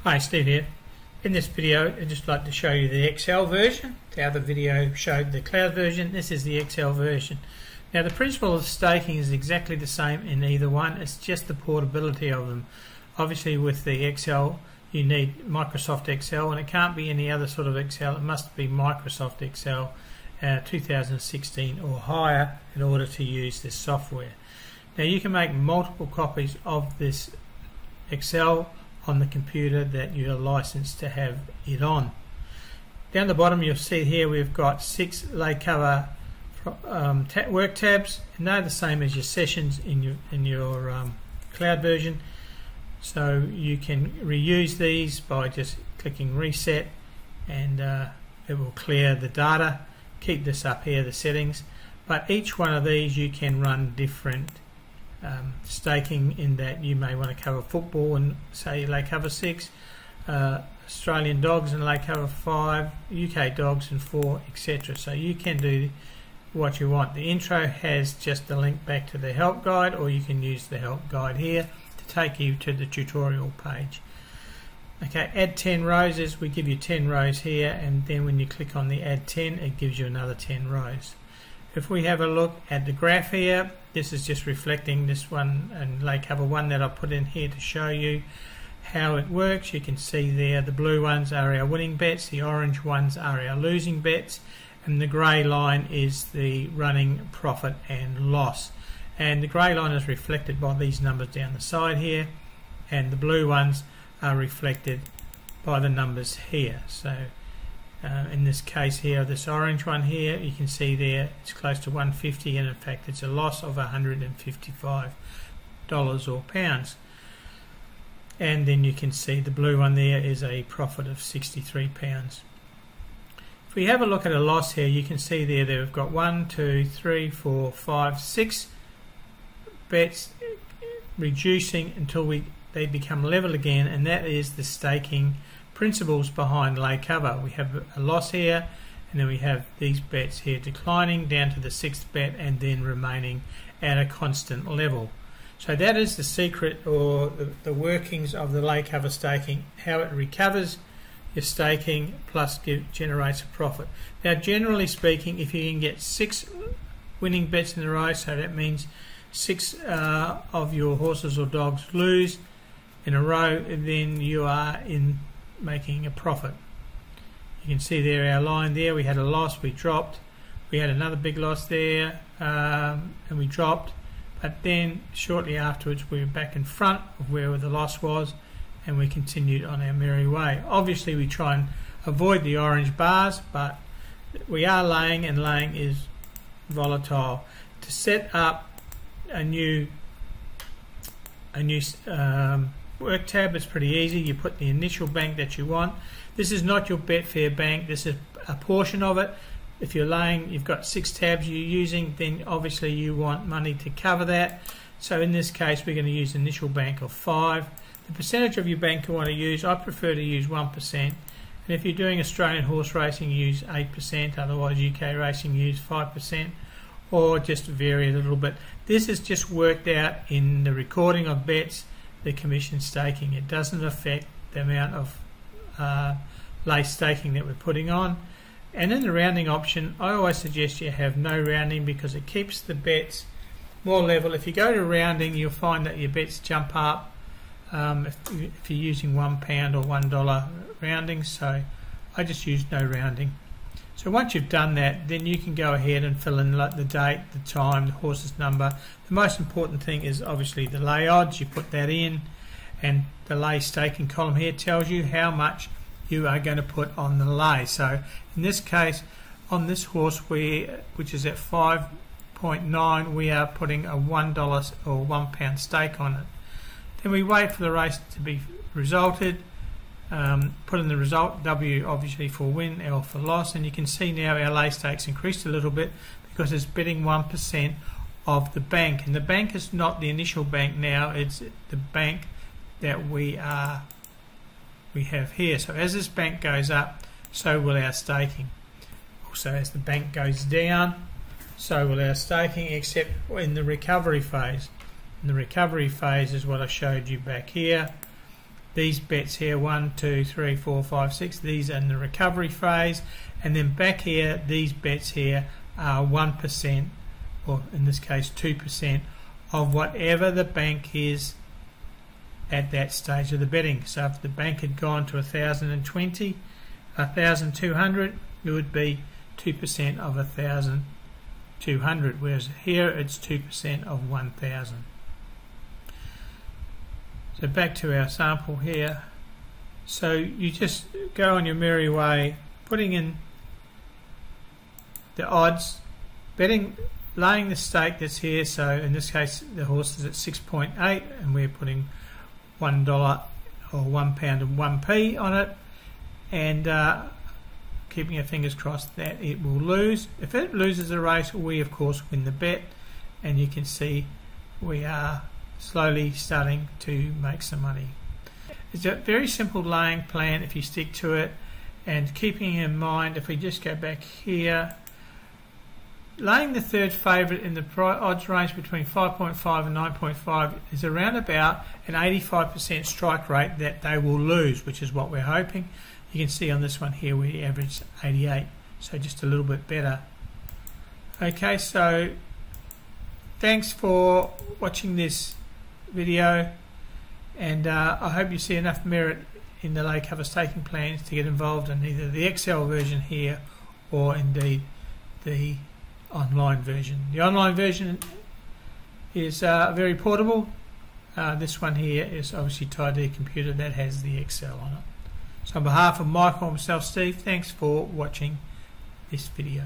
Hi, Steve here. In this video I'd just like to show you the Excel version. The other video showed the cloud version. This is the Excel version. Now the principle of staking is exactly the same in either one. It's just the portability of them. Obviously with the Excel you need Microsoft Excel, and it can't be any other sort of Excel. It must be Microsoft Excel 2016 or higher in order to use this software. Now you can make multiple copies of this Excel on the computer that you're licensed to have it on. Down the bottom you'll see here we've got 6 lay cover work tabs, and they're the same as your sessions in your cloud version. So you can reuse these by just clicking reset, and it will clear the data. Keep this up here, the settings, but each one of these you can run different staking, in that you may want to cover football and say lay cover 6, Australian dogs and lay cover 5, UK dogs and 4, etc. So you can do what you want. The intro has just a link back to the help guide, or you can use the help guide here to take you to the tutorial page. Okay, add 10 rows is we give you 10 rows here, and then when you click on the add 10 it gives you another 10 rows. If we have a look at the graph here, this is just reflecting this one and lay cover 1 that I put in here to show you how it works. You can see there the blue ones are our winning bets, the orange ones are our losing bets, and the grey line is the running profit and loss. And the grey line is reflected by these numbers down the side here, and the blue ones are reflected by the numbers here. So in this case here, this orange one here, you can see there it's close to 150, and in fact it's a loss of $155 or pounds. And then you can see the blue one there is a profit of £63. If we have a look at a loss here, you can see there that we've got 1, 2, 3, 4, 5, 6 bets reducing until they become level again, and that is the staking principles behind lay cover. We have a loss here, and then we have these bets here declining down to the 6th bet and then remaining at a constant level. So that is the secret, or the workings of the lay cover staking, how it recovers your staking plus generates a profit. Now generally speaking, if you can get 6 winning bets in a row, so that means 6 of your horses or dogs lose in a row, then you are in making a profit. You can see there our line there, we had a loss, we dropped, we had another big loss there, and we dropped, but then shortly afterwards we were back in front of where the loss was, and we continued on our merry way. Obviously we try and avoid the orange bars, but we are laying, and laying is volatile. To set up a new work tab is pretty easy. You put the initial bank that you want. This is not your Betfair bank, this is a portion of it. If you're laying, you've got 6 tabs you're using, then obviously you want money to cover that. So in this case we're going to use initial bank of 5. The percentage of your bank you want to use, I prefer to use 1%. And if you're doing Australian horse racing, use 8%, otherwise UK racing use 5%, or just vary a little bit. This is just worked out in the recording of bets, the commission staking. It doesn't affect the amount of lay staking that we're putting on. And in the rounding option, I always suggest you have no rounding, because it keeps the bets more level. If you go to rounding, you'll find that your bets jump up if you're using £1 or $1 rounding. So I just use no rounding. So once you've done that, then you can go ahead and fill in the date, the time, the horse's number. The most important thing is obviously the lay odds. You put that in, and the lay staking column here tells you how much you are going to put on the lay. So in this case, on this horse, which is at 5.9, we are putting a $1 or £1 stake on it. Then we wait for the race to be resulted. Put in the result, W obviously for win, L for loss, and you can see now our lay stakes increased a little bit because it's betting 1% of the bank, and the bank is not the initial bank now, it's the bank that we have here. So as this bank goes up, so will our staking. Also as the bank goes down, so will our staking, except in the recovery phase. And the recovery phase is what I showed you back here. these bets here, 1, 2, 3, 4, 5, 6, these are in the recovery phase, and then back here, these bets here are 1%, or in this case 2%, of whatever the bank is at that stage of the betting. So if the bank had gone to 1,020, 1,200, it would be 2% of 1,200, whereas here it's 2% of 1,000. So back to our sample here. So you just go on your merry way, putting in the odds, betting, laying the stake that's here. So in this case, the horse is at 6.8, and we're putting $1 or £1 and 1p on it, and keeping our fingers crossed that it will lose. If it loses the race, we of course win the bet, and you can see we are slowly starting to make some money. It's a very simple laying plan if you stick to it, and keeping in mind, if we just go back here, laying the third favourite in the odds range between 5.5 and 9.5 is around about an 85% strike rate that they will lose, which is what we're hoping. You can see on this one here we averaged 88, so just a little bit better. Okay, so thanks for watching this video, and I hope you see enough merit in the lay cover staking plans to get involved in either the Excel version here or indeed the online version. The online version is very portable. This one here is obviously tied to a computer that has the Excel on it. So on behalf of Michael and myself, Steve, thanks for watching this video.